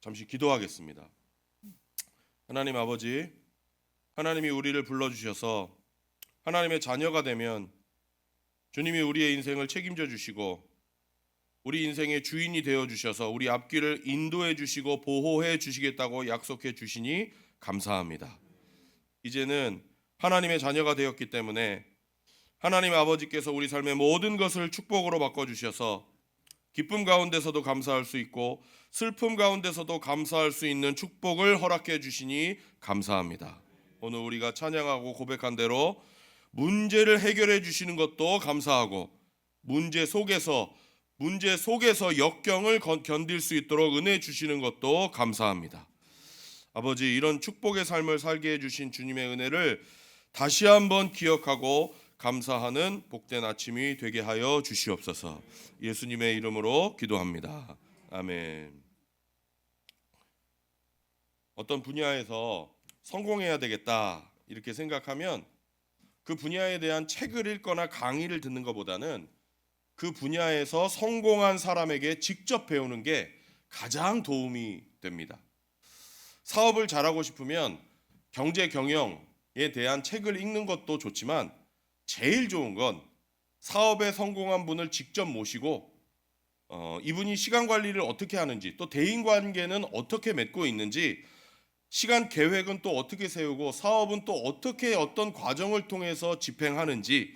잠시 기도하겠습니다. 하나님 아버지, 하나님이 우리를 불러주셔서 하나님의 자녀가 되면 주님이 우리의 인생을 책임져 주시고 우리 인생의 주인이 되어 주셔서 우리 앞길을 인도해 주시고 보호해 주시겠다고 약속해 주시니 감사합니다. 이제는 하나님의 자녀가 되었기 때문에 하나님 아버지께서 우리 삶의 모든 것을 축복으로 바꿔주셔서 기쁨 가운데서도 감사할 수 있고 슬픔 가운데서도 감사할 수 있는 축복을 허락해 주시니 감사합니다. 오늘 우리가 찬양하고 고백한 대로 문제를 해결해 주시는 것도 감사하고 문제 속에서 역경을 견딜 수 있도록 은혜 주시는 것도 감사합니다. 아버지, 이런 축복의 삶을 살게 해주신 주님의 은혜를 다시 한번 기억하고 감사하는 복된 아침이 되게 하여 주시옵소서. 예수님의 이름으로 기도합니다. 아멘. 어떤 분야에서 성공해야 되겠다 이렇게 생각하면 그 분야에 대한 책을 읽거나 강의를 듣는 것보다는 그 분야에서 성공한 사람에게 직접 배우는 게 가장 도움이 됩니다. 사업을 잘하고 싶으면 경제 경영에 대한 책을 읽는 것도 좋지만 제일 좋은 건 사업에 성공한 분을 직접 모시고 이분이 시간 관리를 어떻게 하는지, 또 대인 관계는 어떻게 맺고 있는지, 시간 계획은 또 어떻게 세우고 사업은 또 어떻게 어떤 과정을 통해서 집행하는지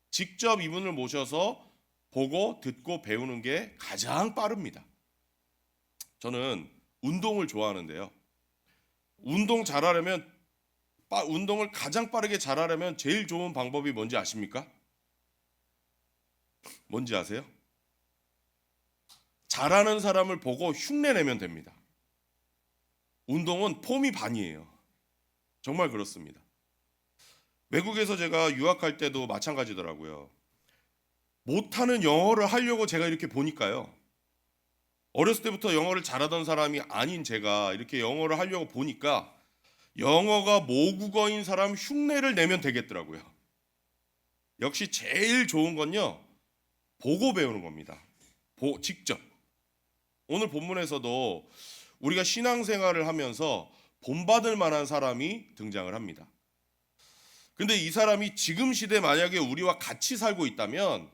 직접 이분을 모셔서 보고 듣고 배우는 게 가장 빠릅니다. 저는 운동을 좋아하는데요. 운동을 가장 빠르게 잘하려면 제일 좋은 방법이 뭔지 아십니까? 뭔지 아세요? 잘하는 사람을 보고 흉내내면 됩니다. 운동은 폼이 반이에요. 정말 그렇습니다. 외국에서 제가 유학할 때도 마찬가지더라고요. 못하는 영어를 하려고 제가 이렇게 보니까요. 어렸을 때부터 영어를 잘하던 사람이 아닌 제가 이렇게 영어를 하려고 보니까 영어가 모국어인 사람 흉내를 내면 되겠더라고요. 역시 제일 좋은 건요, 보고 배우는 겁니다. 직접. 오늘 본문에서도 우리가 신앙생활을 하면서 본받을 만한 사람이 등장을 합니다. 근데 이 사람이 지금 시대 만약에 우리와 같이 살고 있다면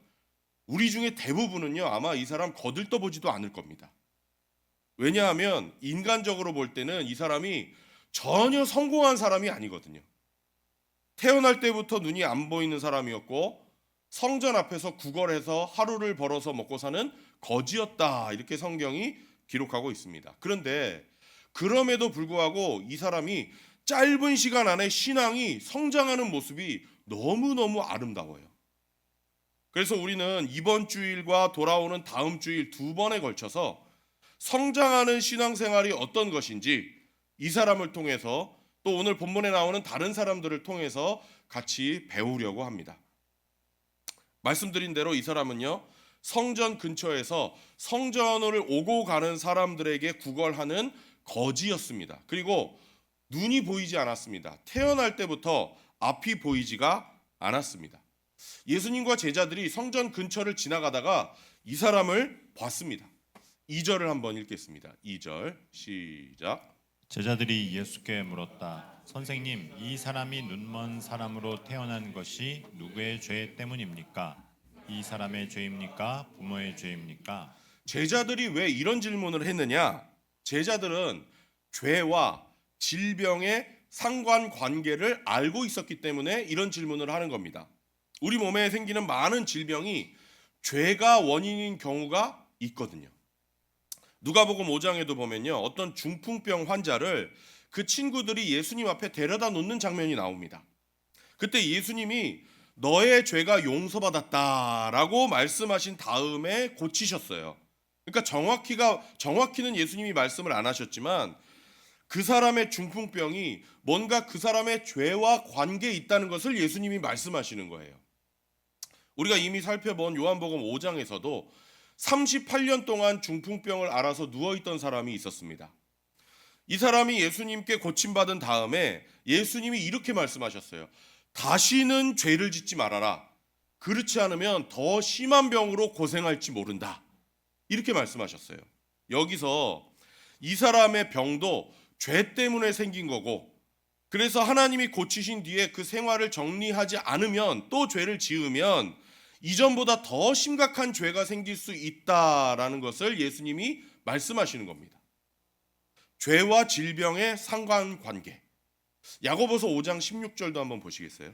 우리 중에 대부분은요, 아마 이 사람 거들떠보지도 않을 겁니다. 왜냐하면 인간적으로 볼 때는 이 사람이 전혀 성공한 사람이 아니거든요. 태어날 때부터 눈이 안 보이는 사람이었고 성전 앞에서 구걸해서 하루를 벌어서 먹고 사는 거지였다, 이렇게 성경이 기록하고 있습니다. 그런데 그럼에도 불구하고 이 사람이 짧은 시간 안에 신앙이 성장하는 모습이 너무너무 아름다워요. 그래서 우리는 이번 주일과 돌아오는 다음 주일 두 번에 걸쳐서 성장하는 신앙생활이 어떤 것인지 이 사람을 통해서 또 오늘 본문에 나오는 다른 사람들을 통해서 같이 배우려고 합니다. 말씀드린 대로 이 사람은요, 성전 근처에서 성전을 오고 가는 사람들에게 구걸하는 거지였습니다. 그리고 눈이 보이지 않았습니다. 태어날 때부터 앞이 보이지가 않았습니다. 예수님과 제자들이 성전 근처를 지나가다가 이 사람을 봤습니다. 2절을 한번 읽겠습니다. 2절 시작. 제자들이 예수께 물었다. 선생님, 이 사람이 눈먼 사람으로 태어난 것이 누구의 죄 때문입니까? 이 사람의 죄입니까? 부모의 죄입니까? 제자들이 왜 이런 질문을 했느냐? 제자들은 죄와 질병의 상관관계를 알고 있었기 때문에 이런 질문을 하는 겁니다. 우리 몸에 생기는 많은 질병이 죄가 원인인 경우가 있거든요. 누가복음 5장에도 보면요, 어떤 중풍병 환자를 그 친구들이 예수님 앞에 데려다 놓는 장면이 나옵니다. 그때 예수님이 너의 죄가 용서받았다라고 말씀하신 다음에 고치셨어요. 그러니까 정확히는 예수님이 말씀을 안 하셨지만 그 사람의 중풍병이 뭔가 그 사람의 죄와 관계에 있다는 것을 예수님이 말씀하시는 거예요. 우리가 이미 살펴본 요한복음 5장에서도 38년 동안 중풍병을 앓아서 누워있던 사람이 있었습니다. 이 사람이 예수님께 고침받은 다음에 예수님이 이렇게 말씀하셨어요. 다시는 죄를 짓지 말아라. 그렇지 않으면 더 심한 병으로 고생할지 모른다. 이렇게 말씀하셨어요. 여기서 이 사람의 병도 죄 때문에 생긴 거고, 그래서 하나님이 고치신 뒤에 그 생활을 정리하지 않으면, 또 죄를 지으면 이전보다 더 심각한 죄가 생길 수 있다라는 것을 예수님이 말씀하시는 겁니다. 죄와 질병의 상관관계. 야고보서 5장 16절도 한번 보시겠어요?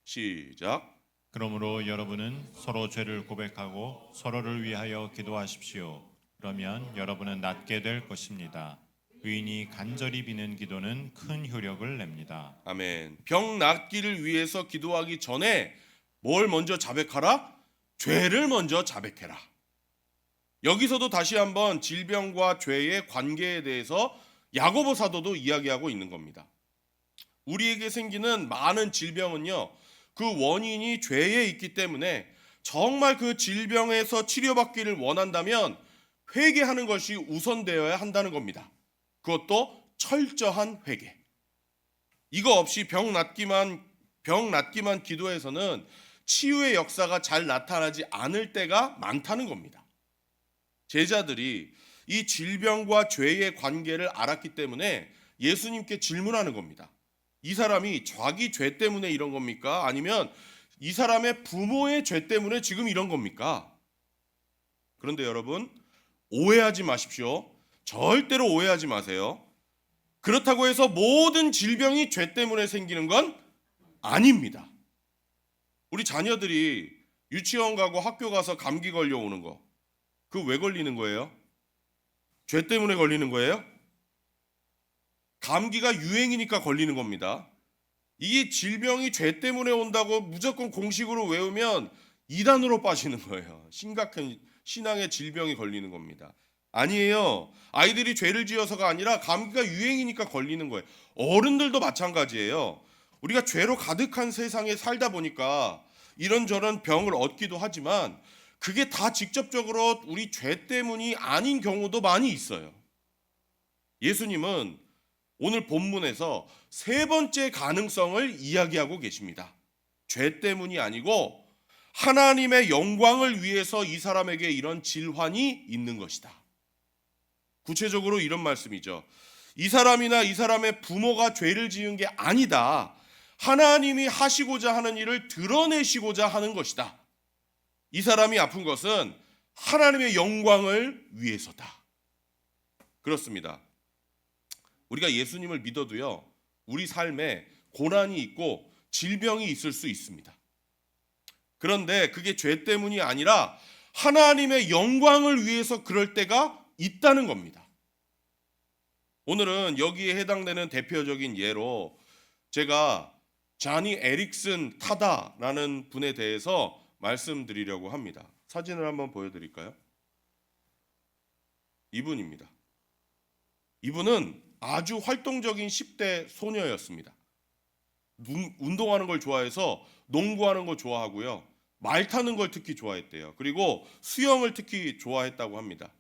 시작. 그러므로 여러분은 서로 죄를 고백하고 서로를 위하여 기도하십시오. 그러면 여러분은 낫게 될 것입니다. 의인이 간절히 비는 기도는 큰 효력을 냅니다. 아멘. 병 낫기를 위해서 기도하기 전에 뭘 먼저 자백하라? 죄를 먼저 자백해라. 여기서도 다시 한번 질병과 죄의 관계에 대해서 야고보 사도도 이야기하고 있는 겁니다. 우리에게 생기는 많은 질병은요, 그 원인이 죄에 있기 때문에 정말 그 질병에서 치료받기를 원한다면 회개하는 것이 우선되어야 한다는 겁니다. 그것도 철저한 회개. 이거 없이 병 낫기만 기도해서는 치유의 역사가 잘 나타나지 않을 때가 많다는 겁니다. 제자들이 이 질병과 죄의 관계를 알았기 때문에 예수님께 질문하는 겁니다. 이 사람이 자기 죄 때문에 이런 겁니까? 아니면 이 사람의 부모의 죄 때문에 지금 이런 겁니까? 그런데 여러분, 오해하지 마십시오. 절대로 오해하지 마세요. 그렇다고 해서 모든 질병이 죄 때문에 생기는 건 아닙니다. 우리 자녀들이 유치원 가고 학교 가서 감기 걸려오는 거, 그거 왜 걸리는 거예요? 죄 때문에 걸리는 거예요? 감기가 유행이니까 걸리는 겁니다. 이게 질병이 죄 때문에 온다고 무조건 공식으로 외우면 이단으로 빠지는 거예요. 심각한 신앙의 질병이 걸리는 겁니다. 아니에요. 아이들이 죄를 지어서가 아니라 감기가 유행이니까 걸리는 거예요. 어른들도 마찬가지예요. 우리가 죄로 가득한 세상에 살다 보니까 이런저런 병을 얻기도 하지만 그게 다 직접적으로 우리 죄 때문이 아닌 경우도 많이 있어요. 예수님은 오늘 본문에서 세 번째 가능성을 이야기하고 계십니다. 죄 때문이 아니고 하나님의 영광을 위해서 이 사람에게 이런 질환이 있는 것이다. 구체적으로 이런 말씀이죠. 이 사람이나 이 사람의 부모가 죄를 지은 게 아니다. 하나님이 하시고자 하는 일을 드러내시고자 하는 것이다. 이 사람이 아픈 것은 하나님의 영광을 위해서다. 그렇습니다. 우리가 예수님을 믿어도요, 우리 삶에 고난이 있고 질병이 있을 수 있습니다. 그런데 그게 죄 때문이 아니라 하나님의 영광을 위해서 그럴 때가 있다는 겁니다. 오늘은 여기에 해당되는 대표적인 예로 제가 자니 에릭슨 타다라는 분에 대해서 말씀드리려고 합니다. 사진을 한번 보여드릴까요? 이분입니다. 이분은 아주 활동적인 10대 소녀였습니다. 운동하는 걸 좋아해서 농구하는 걸 좋아하고요. 말 타는 걸 특히 좋아했대요. 그리고 수영을 특히 좋아했다고 합니다.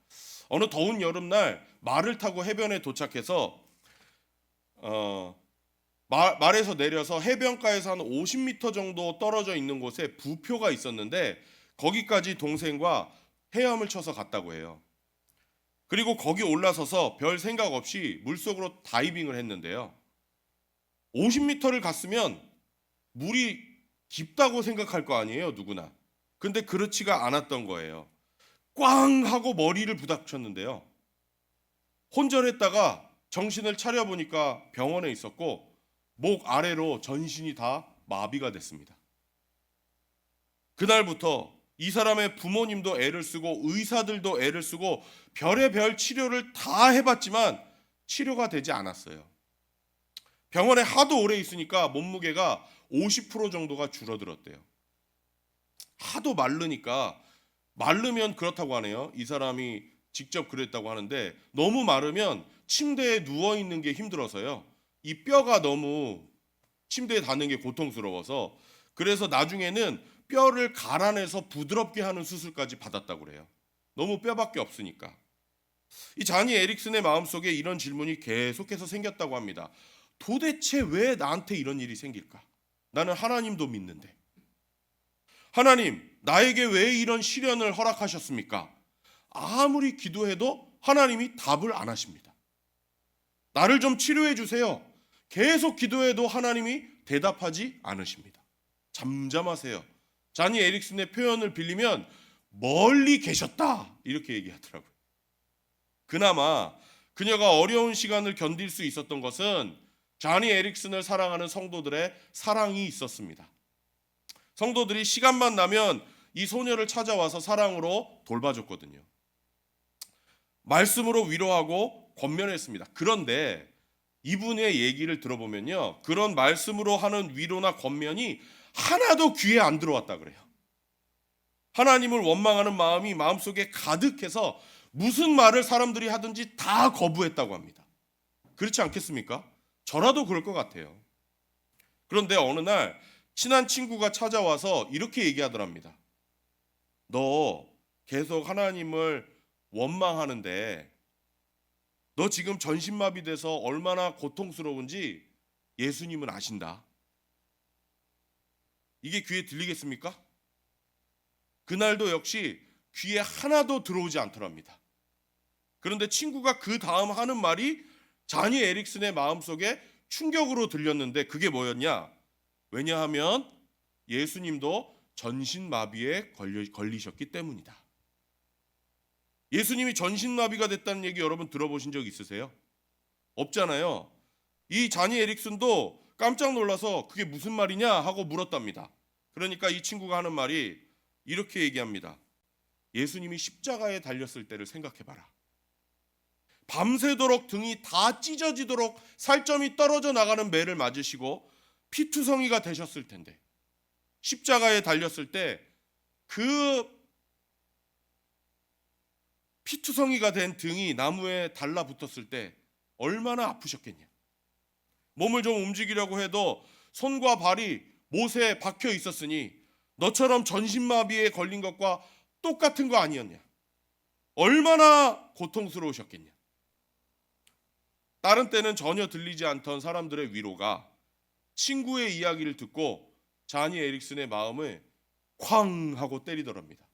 어느 더운 여름날 말을 타고 해변에 도착해서 말에서 내려서 해변가에서 한 50m 정도 떨어져 있는 곳에 부표가 있었는데 거기까지 동생과 헤엄을 쳐서 갔다고 해요. 그리고 거기 올라서서 별 생각 없이 물속으로 다이빙을 했는데요. 50m를 갔으면 물이 깊다고 생각할 거 아니에요, 누구나. 근데 그렇지가 않았던 거예요. 꽝 하고 머리를 부닥쳤는데요. 혼절했다가 정신을 차려보니까 병원에 있었고 목 아래로 전신이 다 마비가 됐습니다. 그날부터 이 사람의 부모님도 애를 쓰고 의사들도 애를 쓰고 별의별 치료를 다 해봤지만 치료가 되지 않았어요. 병원에 하도 오래 있으니까 몸무게가 50% 정도가 줄어들었대요. 하도 마르면 그렇다고 하네요. 이 사람이 직접 그랬다고 하는데 너무 마르면 침대에 누워있는 게 힘들어서요. 이 뼈가 너무 침대에 닿는 게 고통스러워서 그래서 나중에는 뼈를 갈아내서 부드럽게 하는 수술까지 받았다고 그래요. 너무 뼈밖에 없으니까. 이 자니 에릭슨의 마음속에 이런 질문이 계속해서 생겼다고 합니다. 도대체 왜 나한테 이런 일이 생길까? 나는 하나님도 믿는데. 하나님, 나에게 왜 이런 시련을 허락하셨습니까? 아무리 기도해도 하나님이 답을 안 하십니다. 나를 좀 치료해 주세요. 계속 기도해도 하나님이 대답하지 않으십니다. 잠잠하세요. 자니 에릭슨의 표현을 빌리면 멀리 계셨다 이렇게 얘기하더라고요. 그나마 그녀가 어려운 시간을 견딜 수 있었던 것은 자니 에릭슨을 사랑하는 성도들의 사랑이 있었습니다. 성도들이 시간만 나면 이 소녀를 찾아와서 사랑으로 돌봐줬거든요. 말씀으로 위로하고 권면했습니다. 그런데 이분의 얘기를 들어보면요, 그런 말씀으로 하는 위로나 권면이 하나도 귀에 안 들어왔다 그래요. 하나님을 원망하는 마음이 마음속에 가득해서 무슨 말을 사람들이 하든지 다 거부했다고 합니다. 그렇지 않겠습니까? 저라도 그럴 것 같아요. 그런데 어느 날 친한 친구가 찾아와서 이렇게 얘기하더랍니다. 너 계속 하나님을 원망하는데 너 지금 전신마비 돼서 얼마나 고통스러운지 예수님은 아신다. 이게 귀에 들리겠습니까? 그날도 역시 귀에 하나도 들어오지 않더랍니다. 그런데 친구가 그 다음 하는 말이 자니 에릭슨의 마음속에 충격으로 들렸는데 그게 뭐였냐? 왜냐하면 예수님도 전신마비에 걸리셨기 때문이다. 예수님이 전신마비가 됐다는 얘기 여러분 들어보신 적 있으세요? 없잖아요. 이 자니 에릭슨도 깜짝 놀라서 그게 무슨 말이냐 하고 물었답니다. 그러니까 이 친구가 하는 말이 이렇게 얘기합니다. 예수님이 십자가에 달렸을 때를 생각해봐라. 밤새도록 등이 다 찢어지도록 살점이 떨어져 나가는 매를 맞으시고 피투성이가 되셨을 텐데 십자가에 달렸을 때 그 피투성이가 된 등이 나무에 달라붙었을 때 얼마나 아프셨겠냐. 몸을 좀 움직이려고 해도 손과 발이 못에 박혀 있었으니 너처럼 전신마비에 걸린 것과 똑같은 거 아니었냐. 얼마나 고통스러우셨겠냐. 다른 때는 전혀 들리지 않던 사람들의 위로가 친구의 이야기를 듣고 자니 에릭슨의 마음을 쾅 하고 때리더랍니다.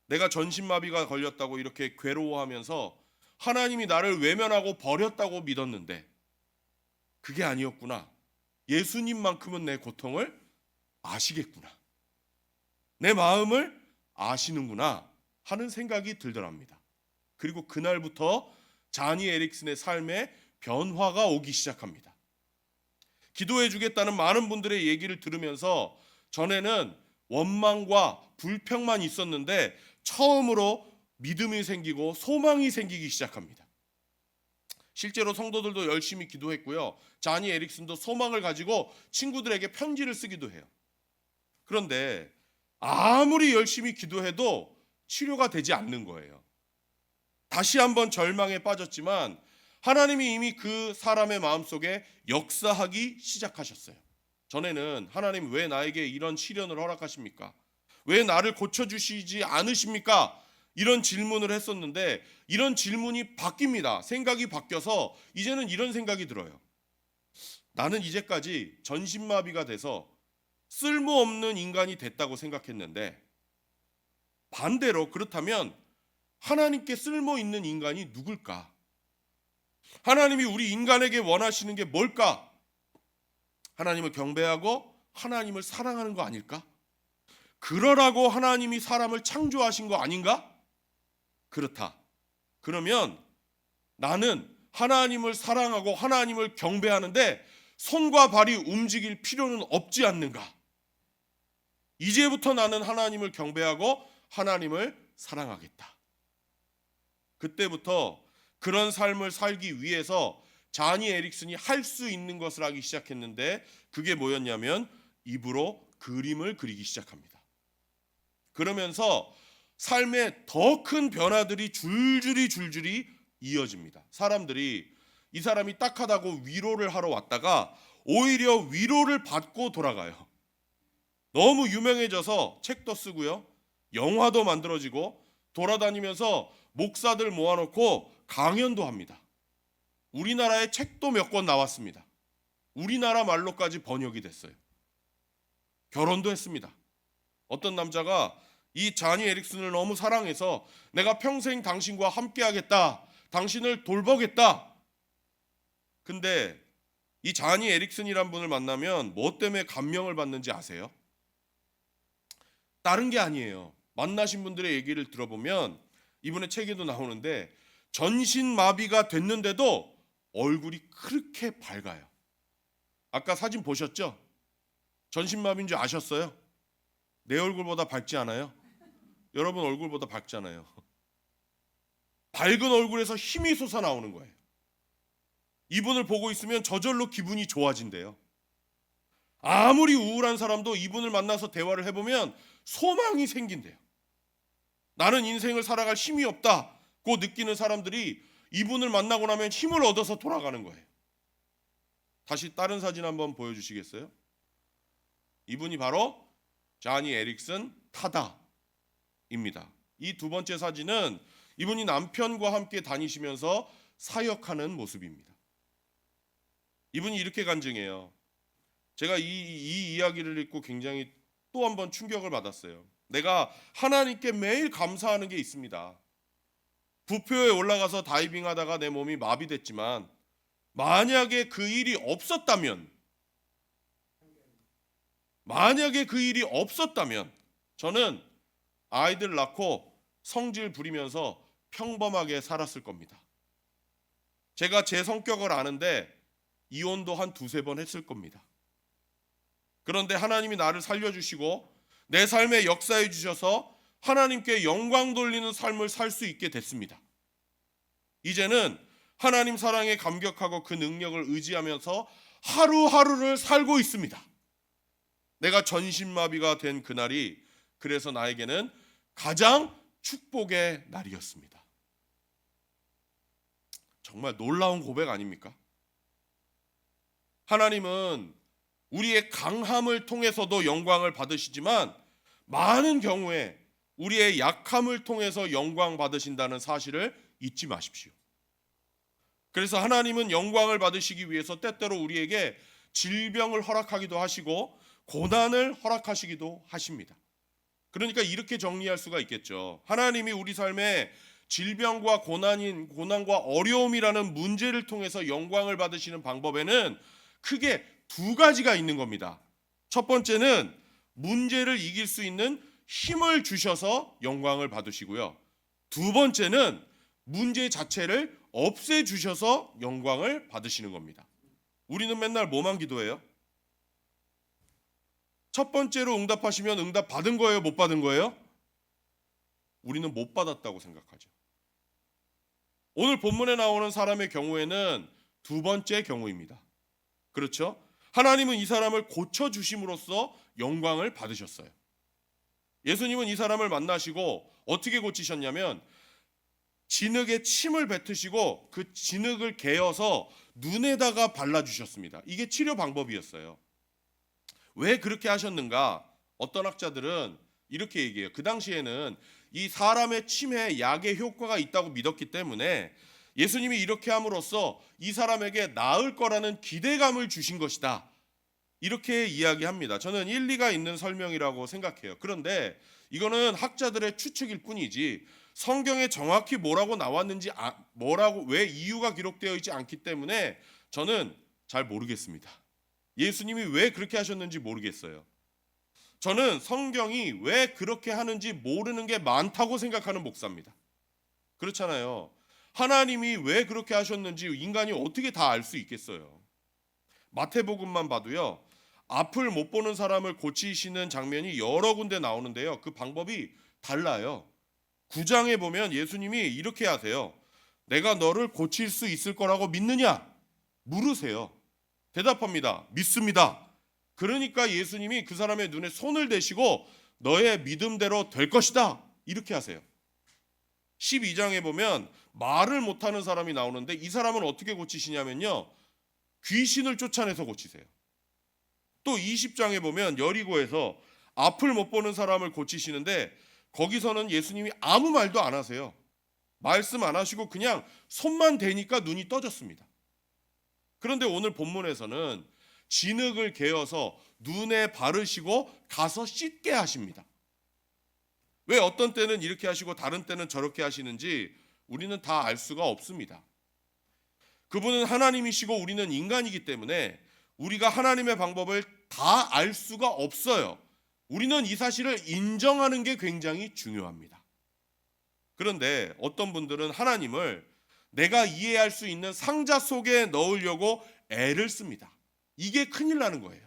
내가 전신마비가 걸렸다고 이렇게 괴로워하면서 하나님이 나를 외면하고 버렸다고 믿었는데 그게 아니었구나. 예수님만큼은 내 고통을 아시겠구나. 내 마음을 아시는구나 하는 생각이 들더랍니다. 그리고 그날부터 자니 에릭슨의 삶에 변화가 오기 시작합니다. 기도해 주겠다는 많은 분들의 얘기를 들으면서 전에는 원망과 불평만 있었는데 처음으로 믿음이 생기고 소망이 생기기 시작합니다. 실제로 성도들도 열심히 기도했고요. 자니 에릭슨도 소망을 가지고 친구들에게 편지를 쓰기도 해요. 그런데 아무리 열심히 기도해도 치료가 되지 않는 거예요. 다시 한번 절망에 빠졌지만 하나님이 이미 그 사람의 마음속에 역사하기 시작하셨어요. 전에는 하나님 왜 나에게 이런 시련을 허락하십니까? 왜 나를 고쳐주시지 않으십니까? 이런 질문을 했었는데 이런 질문이 바뀝니다. 생각이 바뀌어서 이제는 이런 생각이 들어요. 나는 이제까지 전신마비가 돼서 쓸모없는 인간이 됐다고 생각했는데 반대로 그렇다면 하나님께 쓸모있는 인간이 누굴까? 하나님이 우리 인간에게 원하시는 게 뭘까? 하나님을 경배하고 하나님을 사랑하는 거 아닐까? 그러라고 하나님이 사람을 창조하신 거 아닌가? 그렇다. 그러면 나는 하나님을 사랑하고 하나님을 경배하는데 손과 발이 움직일 필요는 없지 않는가? 이제부터 나는 하나님을 경배하고 하나님을 사랑하겠다. 그때부터 그런 삶을 살기 위해서 자니 에릭슨이 할 수 있는 것을 하기 시작했는데 그게 뭐였냐면 입으로 그림을 그리기 시작합니다. 그러면서 삶에 더 큰 변화들이 줄줄이 이어집니다. 사람들이 이 사람이 딱하다고 위로를 하러 왔다가 오히려 위로를 받고 돌아가요. 너무 유명해져서 책도 쓰고요. 영화도 만들어지고 돌아다니면서 목사들 모아놓고 강연도 합니다. 우리나라에 책도 몇 권 나왔습니다. 우리나라 말로까지 번역이 됐어요. 결혼도 했습니다. 어떤 남자가 이 자니 에릭슨을 너무 사랑해서 내가 평생 당신과 함께하겠다, 당신을 돌보겠다. 근데 이 자니 에릭슨이란 분을 만나면 뭐 때문에 감명을 받는지 아세요? 다른 게 아니에요. 만나신 분들의 얘기를 들어보면 이분의 책에도 나오는데 전신마비가 됐는데도 얼굴이 그렇게 밝아요. 아까 사진 보셨죠? 전신마비인 줄 아셨어요? 내 얼굴보다 밝지 않아요? 여러분 얼굴보다 밝잖아요. 밝은 얼굴에서 힘이 솟아나오는 거예요. 이분을 보고 있으면 저절로 기분이 좋아진대요. 아무리 우울한 사람도 이분을 만나서 대화를 해보면 소망이 생긴대요. 나는 인생을 살아갈 힘이 없다고 느끼는 사람들이 이분을 만나고 나면 힘을 얻어서 돌아가는 거예요. 다시 다른 사진 한번 보여주시겠어요? 이분이 바로 자니 에릭슨 타다입니다. 이 두 번째 사진은 이분이 남편과 함께 다니시면서 사역하는 모습입니다. 이분이 이렇게 간증해요. 제가 이 이야기를 읽고 굉장히 또 한 번 충격을 받았어요. 내가 하나님께 매일 감사하는 게 있습니다. 부표에 올라가서 다이빙하다가 내 몸이 마비됐지만 만약에 그 일이 없었다면 저는 아이들 낳고 성질 부리면서 평범하게 살았을 겁니다. 제가 제 성격을 아는데 이혼도 한 두세 번 했을 겁니다. 그런데 하나님이 나를 살려주시고 내 삶에 역사해 주셔서 하나님께 영광 돌리는 삶을 살 수 있게 됐습니다. 이제는 하나님 사랑에 감격하고 그 능력을 의지하면서 하루하루를 살고 있습니다. 내가 전신마비가 된 그날이 그래서 나에게는 가장 축복의 날이었습니다. 정말 놀라운 고백 아닙니까? 하나님은 우리의 강함을 통해서도 영광을 받으시지만 많은 경우에 우리의 약함을 통해서 영광 받으신다는 사실을 잊지 마십시오. 그래서 하나님은 영광을 받으시기 위해서 때때로 우리에게 질병을 허락하기도 하시고 고난을 허락하시기도 하십니다. 그러니까 이렇게 정리할 수가 있겠죠. 하나님이 우리 삶에 질병과 고난과 어려움이라는 문제를 통해서 영광을 받으시는 방법에는 크게 두 가지가 있는 겁니다. 첫 번째는 문제를 이길 수 있는 힘을 주셔서 영광을 받으시고요. 두 번째는 문제 자체를 없애주셔서 영광을 받으시는 겁니다. 우리는 맨날 뭐만 기도해요? 첫 번째로 응답하시면 응답 받은 거예요? 못 받은 거예요? 우리는 못 받았다고 생각하죠. 오늘 본문에 나오는 사람의 경우에는 두 번째 경우입니다. 그렇죠? 하나님은 이 사람을 고쳐주심으로써 영광을 받으셨어요. 예수님은 이 사람을 만나시고 어떻게 고치셨냐면 진흙에 침을 뱉으시고 그 진흙을 개어서 눈에다가 발라주셨습니다. 이게 치료 방법이었어요. 왜 그렇게 하셨는가? 어떤 학자들은 이렇게 얘기해요. 그 당시에는 이 사람의 침에 약의 효과가 있다고 믿었기 때문에 예수님이 이렇게 함으로써 이 사람에게 나을 거라는 기대감을 주신 것이다. 이렇게 이야기합니다. 저는 일리가 있는 설명이라고 생각해요. 그런데 이거는 학자들의 추측일 뿐이지 성경에 정확히 뭐라고 나왔는지 왜 이유가 기록되어 있지 않기 때문에 저는 잘 모르겠습니다. 예수님이 왜 그렇게 하셨는지 모르겠어요. 저는 성경이 왜 그렇게 하는지 모르는 게 많다고 생각하는 목사입니다. 그렇잖아요. 하나님이 왜 그렇게 하셨는지 인간이 어떻게 다 알 수 있겠어요. 마태복음만 봐도요. 앞을 못 보는 사람을 고치시는 장면이 여러 군데 나오는데요. 그 방법이 달라요. 9장에 보면 예수님이 이렇게 하세요. 내가 너를 고칠 수 있을 거라고 믿느냐? 물으세요. 대답합니다. 믿습니다. 그러니까 예수님이 그 사람의 눈에 손을 대시고 너의 믿음대로 될 것이다. 이렇게 하세요. 12장에 보면 말을 못하는 사람이 나오는데 이 사람은 어떻게 고치시냐면요. 귀신을 쫓아내서 고치세요. 또 20장에 보면 여리고에서 앞을 못 보는 사람을 고치시는데 거기서는 예수님이 아무 말도 안 하세요. 말씀 안 하시고 그냥 손만 대니까 눈이 떠졌습니다. 그런데 오늘 본문에서는 진흙을 개어서 눈에 바르시고 가서 씻게 하십니다. 왜 어떤 때는 이렇게 하시고 다른 때는 저렇게 하시는지 우리는 다 알 수가 없습니다. 그분은 하나님이시고 우리는 인간이기 때문에 우리가 하나님의 방법을 다 알 수가 없어요. 우리는 이 사실을 인정하는 게 굉장히 중요합니다. 그런데 어떤 분들은 하나님을 내가 이해할 수 있는 상자 속에 넣으려고 애를 씁니다. 이게 큰일 나는 거예요.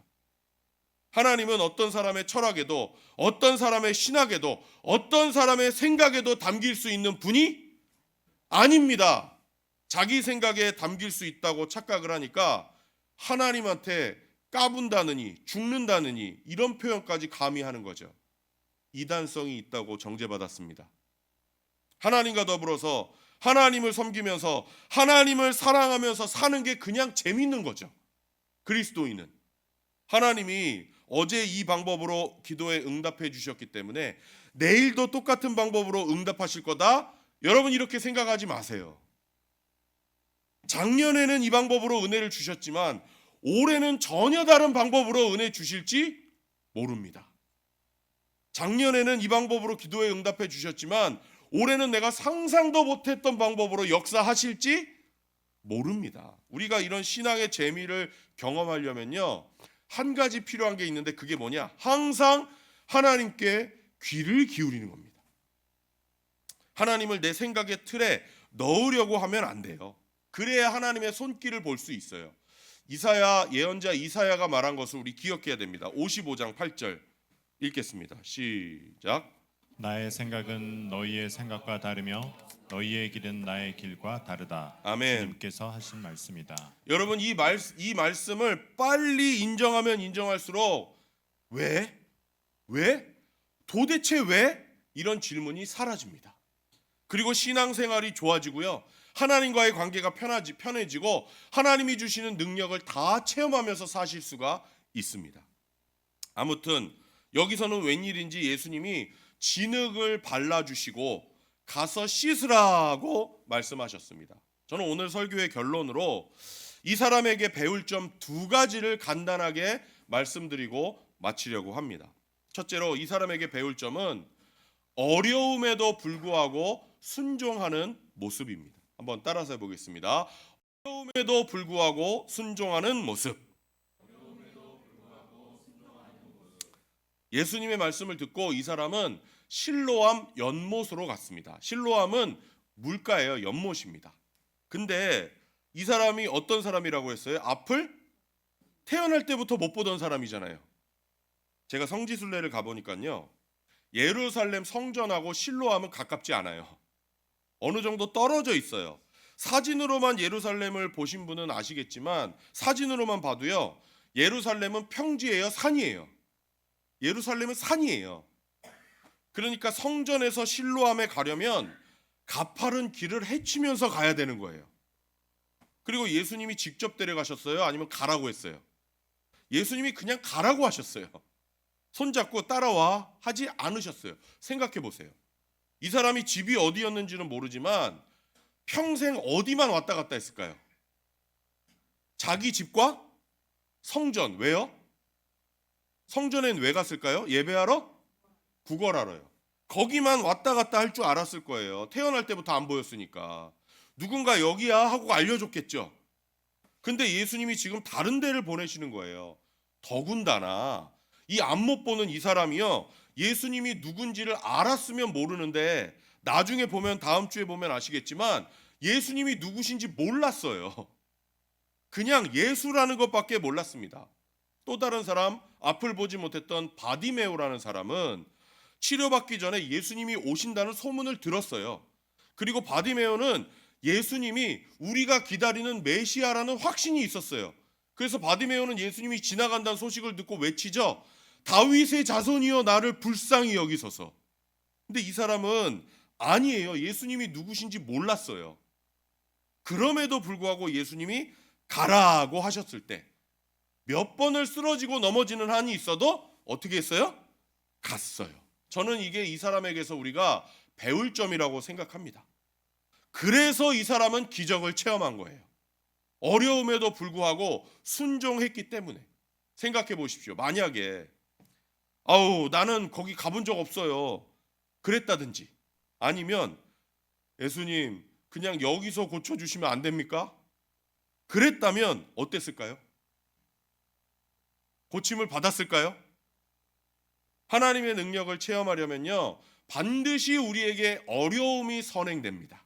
하나님은 어떤 사람의 철학에도, 어떤 사람의 신학에도, 어떤 사람의 생각에도 담길 수 있는 분이 아닙니다. 자기 생각에 담길 수 있다고 착각을 하니까 하나님한테 까분다느니 죽는다느니 이런 표현까지 감히 하는 거죠. 이단성이 있다고 정죄받았습니다. 하나님과 더불어서 하나님을 섬기면서 하나님을 사랑하면서 사는 게 그냥 재밌는 거죠. 그리스도인은 하나님이 어제 이 방법으로 기도에 응답해 주셨기 때문에 내일도 똑같은 방법으로 응답하실 거다. 여러분 이렇게 생각하지 마세요. 작년에는 이 방법으로 은혜를 주셨지만 올해는 전혀 다른 방법으로 은혜 주실지 모릅니다. 작년에는 이 방법으로 기도에 응답해 주셨지만 올해는 내가 상상도 못했던 방법으로 역사하실지 모릅니다. 우리가 이런 신앙의 재미를 경험하려면요, 한 가지 필요한 게 있는데 그게 뭐냐? 항상 하나님께 귀를 기울이는 겁니다. 하나님을 내 생각의 틀에 넣으려고 하면 안 돼요. 그래야 하나님의 손길을 볼 수 있어요. 이사야 예언자 이사야가 말한 것을 우리 기억해야 됩니다. 55장 8절 읽겠습니다. 시작. 나의 생각은 너희의 생각과 다르며 너희의 길은 나의 길과 다르다. 아멘. 주님께서 하신 말씀이다. 여러분 이 말씀을 빨리 인정하면 인정할수록 왜? 도대체 왜? 이런 질문이 사라집니다. 그리고 신앙생활이 좋아지고요. 하나님과의 관계가 편해지고 하나님이 주시는 능력을 다 체험하면서 사실 수가 있습니다. 아무튼 여기서는 웬일인지 예수님이 진흙을 발라주시고 가서 씻으라고 말씀하셨습니다. 저는 오늘 설교의 결론으로 이 사람에게 배울 점 2가지를 간단하게 말씀드리고 마치려고 합니다. 첫째로 이 사람에게 배울 점은 어려움에도 불구하고 순종하는 모습입니다. 한번 따라서 해보겠습니다. 어려움에도 불구하고 순종하는 모습. 예수님의 말씀을 듣고 이 사람은 실로암 연못으로 갔습니다. 실로암은 물가예요. 연못입니다. 근데 이 사람이 어떤 사람이라고 했어요? 앞을 태어날 때부터 못 보던 사람이잖아요. 제가 성지순례를 가보니까요, 예루살렘 성전하고 실로암은 가깝지 않아요. 어느 정도 떨어져 있어요. 사진으로만 예루살렘을 보신 분은 아시겠지만 사진으로만 봐도요, 예루살렘은 평지예요, 산이에요. 예루살렘은 산이에요. 그러니까 성전에서 실로암에 가려면 가파른 길을 헤치면서 가야 되는 거예요. 그리고 예수님이 직접 데려가셨어요? 아니면 가라고 했어요? 예수님이 그냥 가라고 하셨어요. 손잡고 따라와 하지 않으셨어요. 생각해 보세요. 이 사람이 집이 어디였는지는 모르지만 평생 어디만 왔다 갔다 했을까요? 자기 집과 성전. 왜요? 성전엔 왜 갔을까요? 예배하러? 구걸하러요. 거기만 왔다 갔다 할 줄 알았을 거예요. 태어날 때부터 안 보였으니까. 누군가 여기야 하고 알려줬겠죠. 근데 예수님이 지금 다른 데를 보내시는 거예요. 더군다나 이 안 못 보는 이 사람이요, 예수님이 누군지를 알았으면 모르는데 나중에 보면, 다음 주에 보면 아시겠지만 예수님이 누구신지 몰랐어요. 그냥 예수라는 것밖에 몰랐습니다. 또 다른 사람, 앞을 보지 못했던 바디메오라는 사람은 치료받기 전에 예수님이 오신다는 소문을 들었어요. 그리고 바디메오는 예수님이 우리가 기다리는 메시아라는 확신이 있었어요. 그래서 바디메오는 예수님이 지나간다는 소식을 듣고 외치죠. 다윗의 자손이여 나를 불쌍히 여기소서. 근데 이 사람은 아니에요. 예수님이 누구신지 몰랐어요. 그럼에도 불구하고 예수님이 가라고 하셨을 때 몇 번을 쓰러지고 넘어지는 한이 있어도 어떻게 했어요? 갔어요. 저는 이게 이 사람에게서 우리가 배울 점이라고 생각합니다. 그래서 이 사람은 기적을 체험한 거예요. 어려움에도 불구하고 순종했기 때문에. 생각해 보십시오. 만약에 나는 거기 가본 적 없어요. 그랬다든지, 아니면 예수님 그냥 여기서 고쳐주시면 안 됩니까? 그랬다면 어땠을까요? 고침을 받았을까요? 하나님의 능력을 체험하려면요, 반드시 우리에게 어려움이 선행됩니다.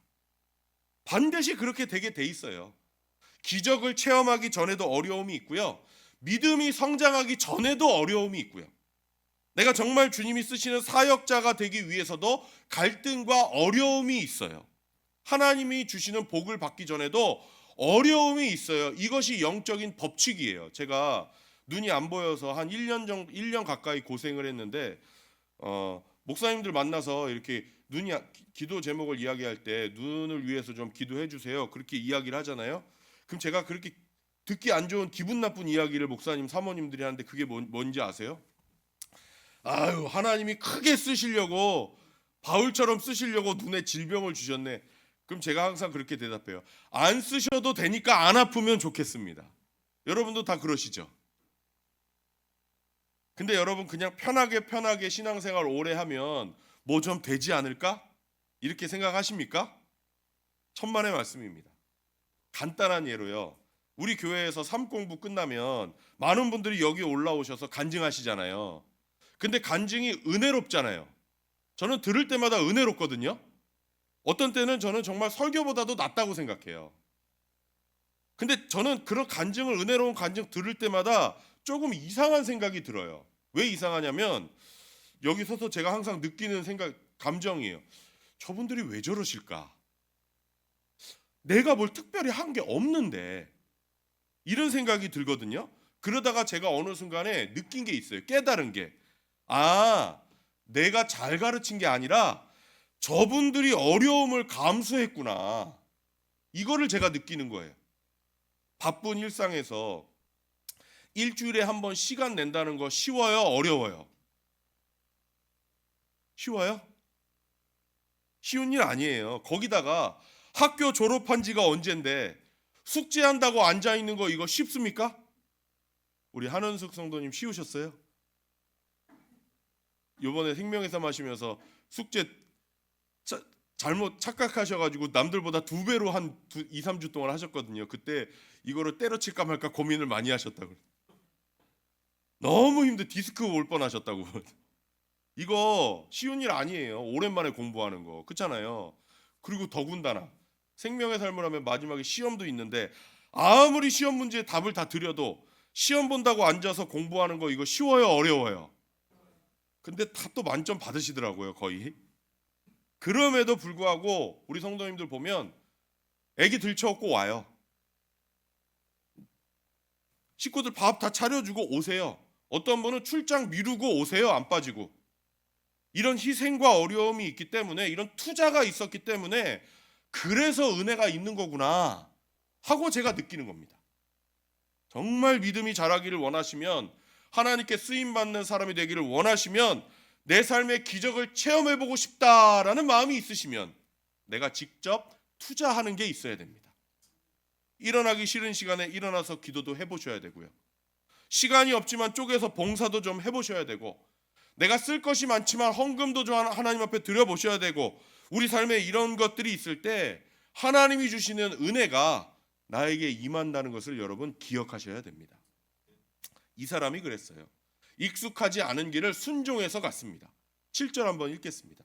반드시 그렇게 되게 돼 있어요. 기적을 체험하기 전에도 어려움이 있고요, 믿음이 성장하기 전에도 어려움이 있고요, 내가 정말 주님이 쓰시는 사역자가 되기 위해서도 갈등과 어려움이 있어요. 하나님이 주시는 복을 받기 전에도 어려움이 있어요. 이것이 영적인 법칙이에요. 제가 눈이 안 보여서 한 1년 가까이 고생을 했는데, 목사님들 만나서 이렇게 기도 제목을 이야기할 때 눈을 위해서 좀 기도해 주세요, 그렇게 이야기를 하잖아요. 그럼 제가 그렇게 듣기 안 좋은 기분 나쁜 이야기를 목사님 사모님들이 하는데, 그게 뭔지 아세요? 아유, 하나님이 크게 쓰시려고, 바울처럼 쓰시려고 눈에 질병을 주셨네. 그럼 제가 항상 그렇게 대답해요. 안 쓰셔도 되니까 안 아프면 좋겠습니다. 여러분도 다 그러시죠? 근데 여러분, 그냥 편하게 신앙생활 오래 하면 뭐 좀 되지 않을까? 이렇게 생각하십니까? 천만의 말씀입니다. 간단한 예로요, 우리 교회에서 삶 공부 끝나면 많은 분들이 여기 올라오셔서 간증하시잖아요. 근데 간증이 은혜롭잖아요. 저는 들을 때마다 은혜롭거든요. 어떤 때는 저는 정말 설교보다도 낫다고 생각해요. 근데 저는 그런 간증을, 은혜로운 간증 들을 때마다 조금 이상한 생각이 들어요. 왜 이상하냐면, 여기 서서 제가 항상 느끼는 감정이에요. 저분들이 왜 저러실까? 내가 뭘 특별히 한 게 없는데, 이런 생각이 들거든요. 그러다가 제가 어느 순간에 느낀 게 있어요. 깨달은 게, 내가 잘 가르친 게 아니라 저분들이 어려움을 감수했구나, 이거를 제가 느끼는 거예요. 바쁜 일상에서 일주일에 한 번 시간 낸다는 거 쉬워요, 어려워요? 쉬워요? 쉬운 일 아니에요. 거기다가 학교 졸업한 지가 언젠데 숙제한다고 앉아있는 거, 이거 쉽습니까? 우리 한은숙 성도님 쉬우셨어요? 요번에 생명의 삶 하시면서 숙제 잘못 착각하셔가지고 남들보다 2배로 한 2, 3주 동안 하셨거든요. 그때 이거를 때려칠까 말까 고민을 많이 하셨다고. 너무 디스크 올 뻔하셨다고. 이거 쉬운 일 아니에요. 오랜만에 공부하는 거, 그렇잖아요. 그리고 더군다나 생명의 삶을 하면 마지막에 시험도 있는데, 아무리 시험 문제에 답을 다 드려도 시험 본다고 앉아서 공부하는 거, 이거 쉬워요, 어려워요? 근데 다 또 만점 받으시더라고요, 거의. 그럼에도 불구하고 우리 성도님들 보면 애기 들쳐업고 와요. 식구들 밥 다 차려주고 오세요. 어떤 분은 출장 미루고 오세요, 안 빠지고. 이런 희생과 어려움이 있기 때문에, 이런 투자가 있었기 때문에, 그래서 은혜가 있는 거구나 하고 제가 느끼는 겁니다. 정말 믿음이 자라기를 원하시면, 하나님께 쓰임받는 사람이 되기를 원하시면, 내 삶의 기적을 체험해보고 싶다라는 마음이 있으시면 내가 직접 투자하는 게 있어야 됩니다. 일어나기 싫은 시간에 일어나서 기도도 해보셔야 되고요, 시간이 없지만 쪼개서 봉사도 좀 해보셔야 되고, 내가 쓸 것이 많지만 헌금도 좀 하나님 앞에 드려보셔야 되고, 우리 삶에 이런 것들이 있을 때 하나님이 주시는 은혜가 나에게 임한다는 것을 여러분 기억하셔야 됩니다. 이 사람이 그랬어요. 익숙하지 않은 길을 순종해서 갔습니다. 7절 한번 읽겠습니다.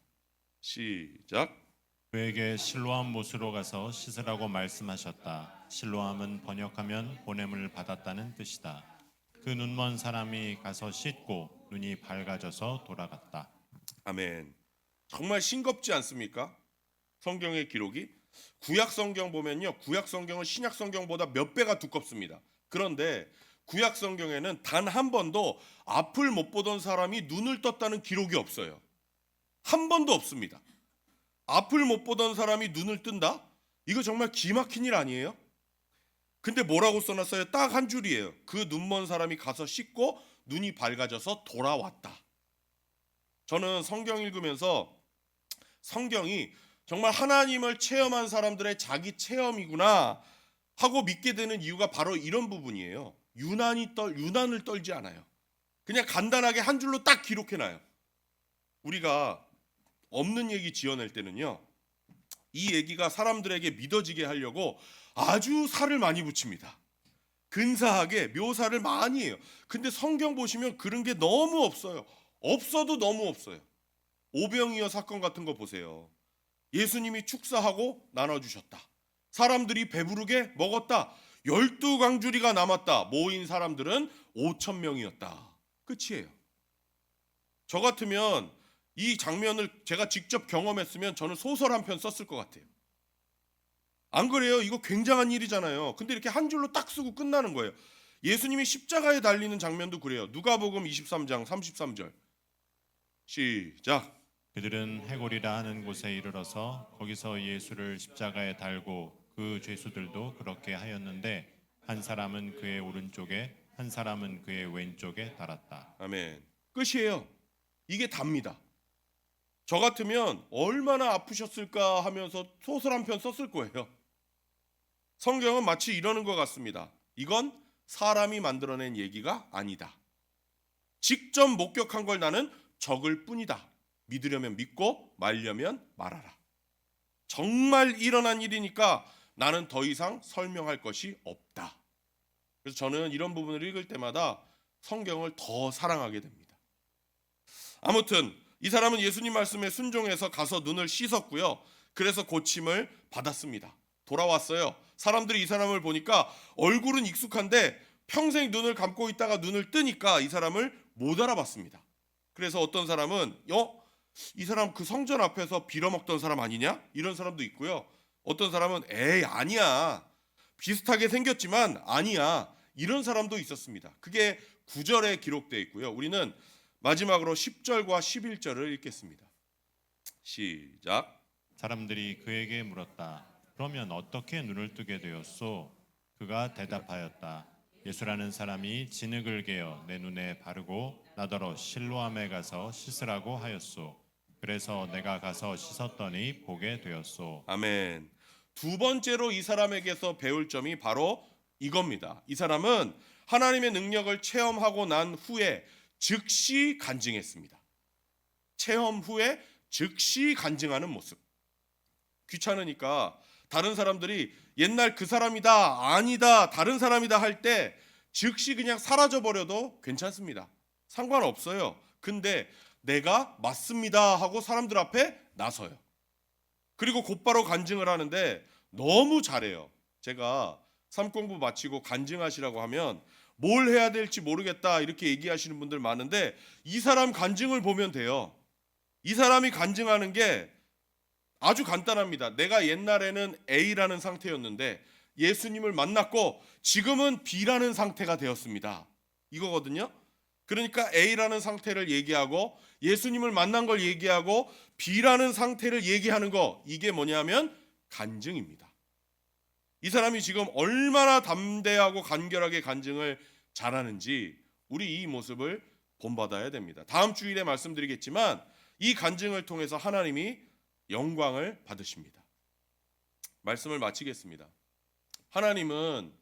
시작. 그에게 실로암 못으로 가서 씻으라고 말씀하셨다. 실로암은 번역하면 보냄을 받았다는 뜻이다. 그 눈먼 사람이 가서 씻고 눈이 밝아져서 돌아갔다. 아멘. 정말 싱겁지 않습니까? 성경의 기록이. 구약 성경 보면요, 구약 성경은 신약 성경보다 몇 배가 두껍습니다. 그런데 구약 성경에는 단 한 번도 앞을 못 보던 사람이 눈을 떴다는 기록이 없어요. 한 번도 없습니다. 앞을 못 보던 사람이 눈을 뜬다? 이거 정말 기막힌 일 아니에요? 근데 뭐라고 써놨어요? 딱 한 줄이에요. 그 눈먼 사람이 가서 씻고 눈이 밝아져서 돌아왔다. 저는 성경 읽으면서 성경이 정말 하나님을 체험한 사람들의 자기 체험이구나 하고 믿게 되는 이유가 바로 이런 부분이에요. 유난을 떨지 않아요. 그냥 간단하게 한 줄로 딱 기록해놔요. 우리가 없는 얘기 지어낼 때는요, 이 얘기가 사람들에게 믿어지게 하려고 아주 살을 많이 붙입니다. 근사하게 묘사를 많이 해요. 근데 성경 보시면 그런 게 너무 없어요. 없어도 너무 없어요. 오병이어 사건 같은 거 보세요. 예수님이 축사하고 나눠주셨다. 사람들이 배부르게 먹었다. 12광주리가 남았다. 모인 사람들은 5천 명이었다. 끝이에요. 저 같으면 이 장면을 제가 직접 경험했으면 저는 소설 한 편 썼을 것 같아요. 안 그래요? 이거 굉장한 일이잖아요. 근데 이렇게 한 줄로 딱 쓰고 끝나는 거예요. 예수님이 십자가에 달리는 장면도 그래요. 누가복음 23장 33절. 시작. 그들은 해골이라 하는 곳에 이르러서 거기서 예수를 십자가에 달고 그 죄수들도 그렇게 하였는데 한 사람은 그의 오른쪽에 한 사람은 그의 왼쪽에 달았다. 아멘. 끝이에요. 이게 답니다. 저 같으면 얼마나 아프셨을까 하면서 소설 한 편 썼을 거예요. 성경은 마치 이러는 것 같습니다. 이건 사람이 만들어낸 얘기가 아니다. 직접 목격한 걸 나는 적을 뿐이다. 믿으려면 믿고 말려면 말하라. 정말 일어난 일이니까 나는 더 이상 설명할 것이 없다. 그래서 저는 이런 부분을 읽을 때마다 성경을 더 사랑하게 됩니다. 아무튼 이 사람은 예수님 말씀에 순종해서 가서 눈을 씻었고요. 그래서 고침을 받았습니다. 돌아왔어요. 사람들이 이 사람을 보니까 얼굴은 익숙한데 평생 눈을 감고 있다가 눈을 뜨니까 이 사람을 못 알아봤습니다. 그래서 어떤 사람은 이 사람 그 성전 앞에서 빌어먹던 사람 아니냐? 이런 사람도 있고요. 어떤 사람은 에이 아니야. 비슷하게 생겼지만 아니야. 이런 사람도 있었습니다. 그게 9절에 기록되어 있고요. 우리는 마지막으로 10절과 11절을 읽겠습니다. 시작. 사람들이 그에게 물었다. 그러면 어떻게 눈을 뜨게 되었소? 그가 대답하였다. 예수라는 사람이 진흙을 개어 내 눈에 바르고 나더러 실로암에 가서 씻으라고 하였소. 그래서 내가 가서 씻었더니 보게 되었소. 아멘. 두 번째로 이 사람에게서 배울 점이 바로 이겁니다. 이 사람은 하나님의 능력을 체험하고 난 후에 즉시 간증했습니다. 체험 후에 즉시 간증하는 모습. 귀찮으니까 다른 사람들이 옛날 그 사람이다, 아니다, 다른 사람이다 할 때 즉시 그냥 사라져버려도 괜찮습니다. 상관없어요. 근데 내가 맞습니다 하고 사람들 앞에 나서요. 그리고 곧바로 간증을 하는데 너무 잘해요. 제가 삼공부 마치고 간증하시라고 하면 뭘 해야 될지 모르겠다 이렇게 얘기하시는 분들 많은데 이 사람 간증을 보면 돼요. 이 사람이 간증하는 게 아주 간단합니다. 내가 옛날에는 A라는 상태였는데 예수님을 만났고 지금은 B라는 상태가 되었습니다. 이거거든요. 그러니까 A라는 상태를 얘기하고 예수님을 만난 걸 얘기하고 B라는 상태를 얘기하는 거, 이게 뭐냐면 간증입니다. 이 사람이 지금 얼마나 담대하고 간결하게 간증을 잘하는지 우리 이 모습을 본받아야 됩니다. 다음 주일에 말씀드리겠지만 이 간증을 통해서 하나님이 영광을 받으십니다. 말씀을 마치겠습니다. 하나님은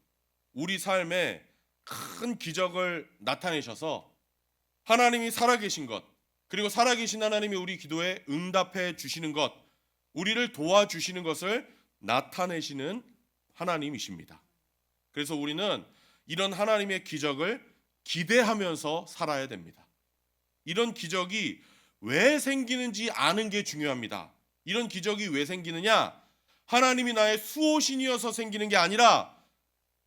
우리 삶에 큰 기적을 나타내셔서 하나님이 살아계신 것, 그리고 살아계신 하나님이 우리 기도에 응답해 주시는 것, 우리를 도와주시는 것을 나타내시는 하나님이십니다. 그래서 우리는 이런 하나님의 기적을 기대하면서 살아야 됩니다. 이런 기적이 왜 생기는지 아는 게 중요합니다. 이런 기적이 왜 생기느냐? 하나님이 나의 수호신이어서 생기는 게 아니라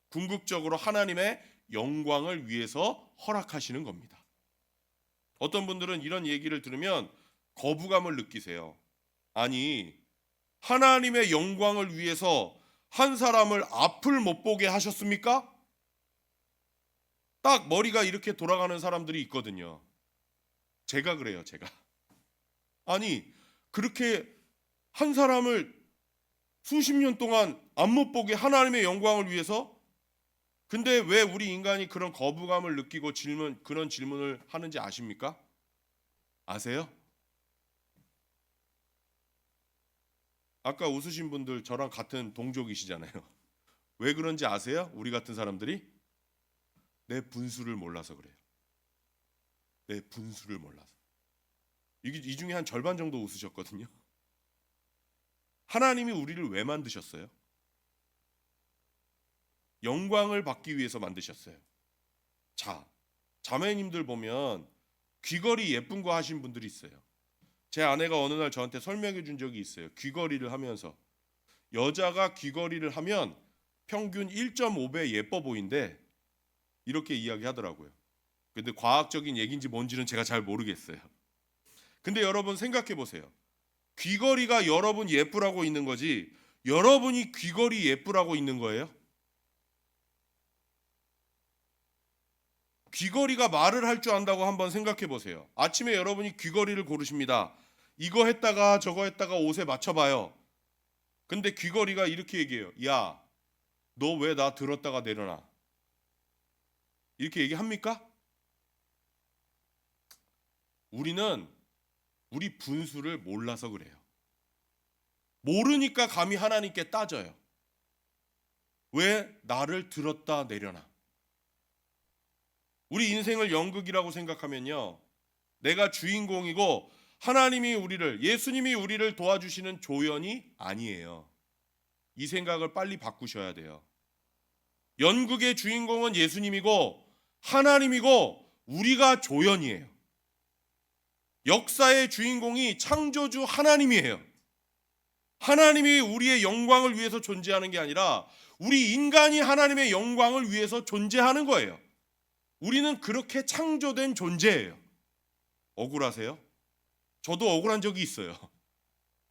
궁극적으로 하나님의 영광을 위해서 허락하시는 겁니다. 어떤 분들은 이런 얘기를 들으면 거부감을 느끼세요. 아니, 하나님의 영광을 위해서 한 사람을 앞을 못 보게 하셨습니까? 딱 머리가 이렇게 돌아가는 사람들이 있거든요. 제가 그래요, 제가. 아니, 그렇게 한 사람을 수십 년 동안 앞 못 보게 하나님의 영광을 위해서? 근데 왜 우리 인간이 그런 거부감을 느끼고 그런 질문을 하는지 아십니까? 아세요? 아까 웃으신 분들 저랑 같은 동족이시잖아요. 왜 그런지 아세요? 우리 같은 사람들이? 내 분수를 몰라서 그래요. 내 분수를 몰라서. 이 중에 한 절반 정도 웃으셨거든요. 하나님이 우리를 왜 만드셨어요? 영광을 받기 위해서 만드셨어요. 자, 자매님들 보면 귀걸이 예쁜 거 하신 분들이 있어요. 제 아내가 어느 날 저한테 설명해 준 적이 있어요. 귀걸이를 하면서 여자가 귀걸이를 하면 평균 1.5배 예뻐 보인대, 이렇게 이야기하더라고요. 근데 과학적인 얘기인지 뭔지는 제가 잘 모르겠어요. 근데 여러분 생각해 보세요. 귀걸이가 여러분 예쁘라고 있는 거지 여러분이 귀걸이 예쁘라고 있는 거예요? 귀걸이가 말을 할 줄 안다고 한번 생각해 보세요. 아침에 여러분이 귀걸이를 고르십니다. 이거 했다가 저거 했다가 옷에 맞춰봐요. 근데 귀걸이가 이렇게 얘기해요. 야, 너 왜 나 들었다가 내려놔? 이렇게 얘기합니까? 우리는 우리 분수를 몰라서 그래요. 모르니까 감히 하나님께 따져요. 왜 나를 들었다 내려놔? 우리 인생을 연극이라고 생각하면요, 내가 주인공이고 하나님이 우리를, 예수님이 우리를 도와주시는 조연이 아니에요. 이 생각을 빨리 바꾸셔야 돼요. 연극의 주인공은 예수님이고 하나님이고 우리가 조연이에요. 역사의 주인공이 창조주 하나님이에요. 하나님이 우리의 영광을 위해서 존재하는 게 아니라 우리 인간이 하나님의 영광을 위해서 존재하는 거예요. 우리는 그렇게 창조된 존재예요. 억울하세요? 저도 억울한 적이 있어요.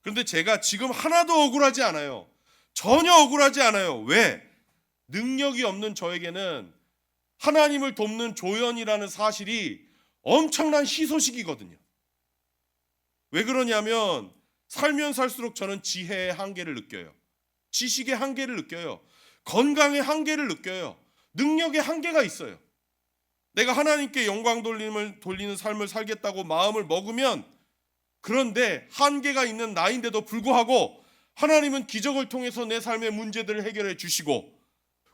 그런데 제가 지금 하나도 억울하지 않아요. 전혀 억울하지 않아요. 왜? 능력이 없는 저에게는 하나님을 돕는 조연이라는 사실이 엄청난 희소식이거든요. 왜 그러냐면 살면 살수록 저는 지혜의 한계를 느껴요. 지식의 한계를 느껴요. 건강의 한계를 느껴요. 능력의 한계가 있어요. 내가 하나님께 영광 돌리는 삶을 살겠다고 마음을 먹으면, 그런데 한계가 있는 나인데도 불구하고 하나님은 기적을 통해서 내 삶의 문제들을 해결해 주시고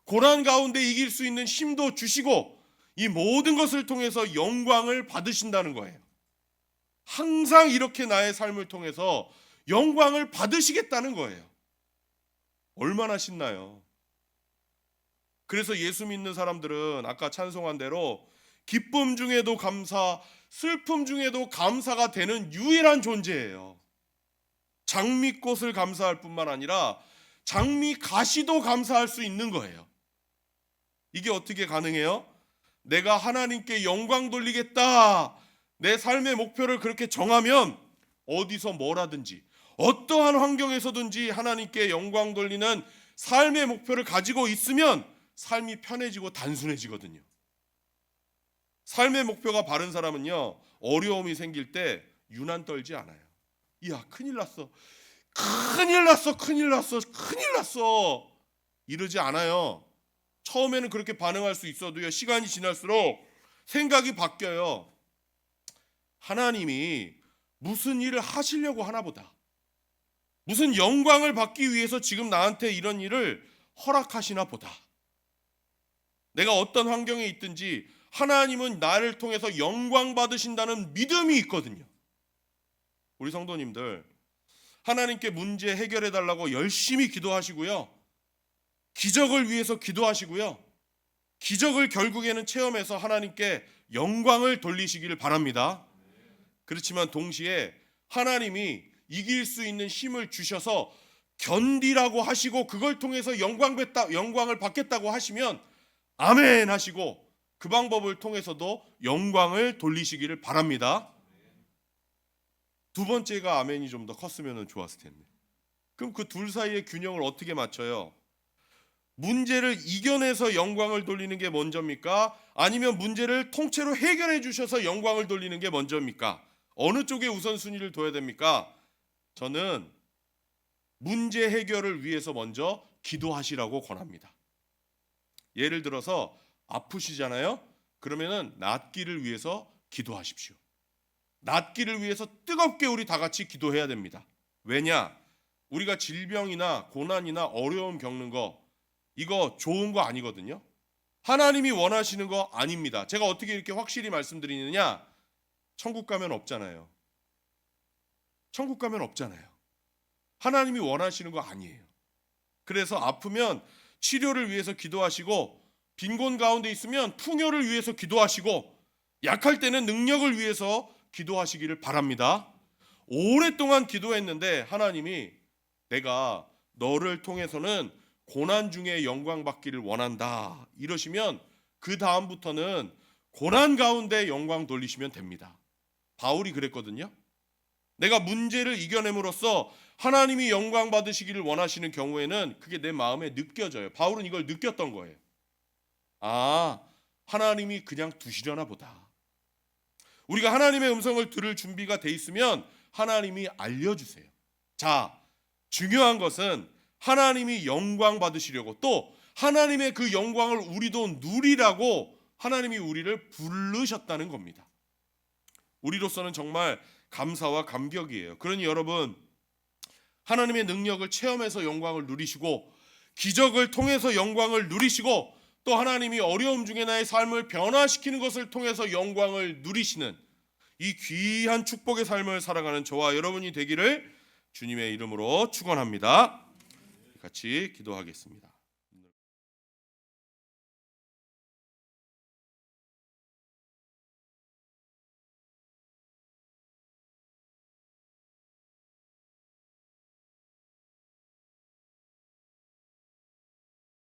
고난 가운데 이길 수 있는 힘도 주시고 이 모든 것을 통해서 영광을 받으신다는 거예요. 항상 이렇게 나의 삶을 통해서 영광을 받으시겠다는 거예요. 얼마나 신나요? 그래서 예수 믿는 사람들은 아까 찬송한 대로 기쁨 중에도 감사, 슬픔 중에도 감사가 되는 유일한 존재예요. 장미꽃을 감사할 뿐만 아니라 장미 가시도 감사할 수 있는 거예요. 이게 어떻게 가능해요? 내가 하나님께 영광 돌리겠다, 내 삶의 목표를 그렇게 정하면 어디서 뭐라든지 어떠한 환경에서든지 하나님께 영광 돌리는 삶의 목표를 가지고 있으면 삶이 편해지고 단순해지거든요. 삶의 목표가 바른 사람은요, 어려움이 생길 때 유난 떨지 않아요. 이야, 큰일 났어, 큰일 났어, 큰일 났어, 큰일 났어, 이러지 않아요. 처음에는 그렇게 반응할 수 있어도요, 시간이 지날수록 생각이 바뀌어요. 하나님이 무슨 일을 하시려고 하나 보다, 무슨 영광을 받기 위해서 지금 나한테 이런 일을 허락하시나 보다. 내가 어떤 환경에 있든지 하나님은 나를 통해서 영광 받으신다는 믿음이 있거든요. 우리 성도님들, 하나님께 문제 해결해 달라고 열심히 기도하시고요, 기적을 위해서 기도하시고요, 기적을 결국에는 체험해서 하나님께 영광을 돌리시기를 바랍니다. 그렇지만 동시에 하나님이 이길 수 있는 힘을 주셔서 견디라고 하시고 그걸 통해서 영광을 받겠다고 하시면 아멘 하시고 그 방법을 통해서도 영광을 돌리시기를 바랍니다. 두 번째가 아멘이 좀 더 컸으면 좋았을 텐데. 그럼 그 둘 사이의 균형을 어떻게 맞춰요? 문제를 이겨내서 영광을 돌리는 게 먼저입니까? 아니면 문제를 통째로 해결해 주셔서 영광을 돌리는 게 먼저입니까? 어느 쪽에 우선순위를 둬야 됩니까? 저는 문제 해결을 위해서 먼저 기도하시라고 권합니다. 예를 들어서 아프시잖아요? 그러면은 낫기를 위해서 기도하십시오. 낫기를 위해서 뜨겁게 우리 다 같이 기도해야 됩니다. 왜냐? 우리가 질병이나 고난이나 어려움 겪는 거, 이거 좋은 거 아니거든요. 하나님이 원하시는 거 아닙니다. 제가 어떻게 이렇게 확실히 말씀드리느냐? 천국 가면 없잖아요. 천국 가면 없잖아요. 하나님이 원하시는 거 아니에요. 그래서 아프면 치료를 위해서 기도하시고, 빈곤 가운데 있으면 풍요를 위해서 기도하시고, 약할 때는 능력을 위해서 기도하시기를 바랍니다. 오랫동안 기도했는데 하나님이 내가 너를 통해서는 고난 중에 영광 받기를 원한다 이러시면 그 다음부터는 고난 가운데 영광 돌리시면 됩니다. 바울이 그랬거든요. 내가 문제를 이겨냄으로써 하나님이 영광 받으시기를 원하시는 경우에는 그게 내 마음에 느껴져요. 바울은 이걸 느꼈던 거예요. 아, 하나님이 그냥 두시려나 보다. 우리가 하나님의 음성을 들을 준비가 돼 있으면 하나님이 알려주세요. 자, 중요한 것은 하나님이 영광 받으시려고, 또 하나님의 그 영광을 우리도 누리라고 하나님이 우리를 부르셨다는 겁니다. 우리로서는 정말 감사와 감격이에요. 그러니 여러분, 하나님의 능력을 체험해서 영광을 누리시고, 기적을 통해서 영광을 누리시고, 또 하나님이 어려움 중에 나의 삶을 변화시키는 것을 통해서 영광을 누리시는 이 귀한 축복의 삶을 살아가는 저와 여러분이 되기를 주님의 이름으로 축원합니다. 같이 기도하겠습니다.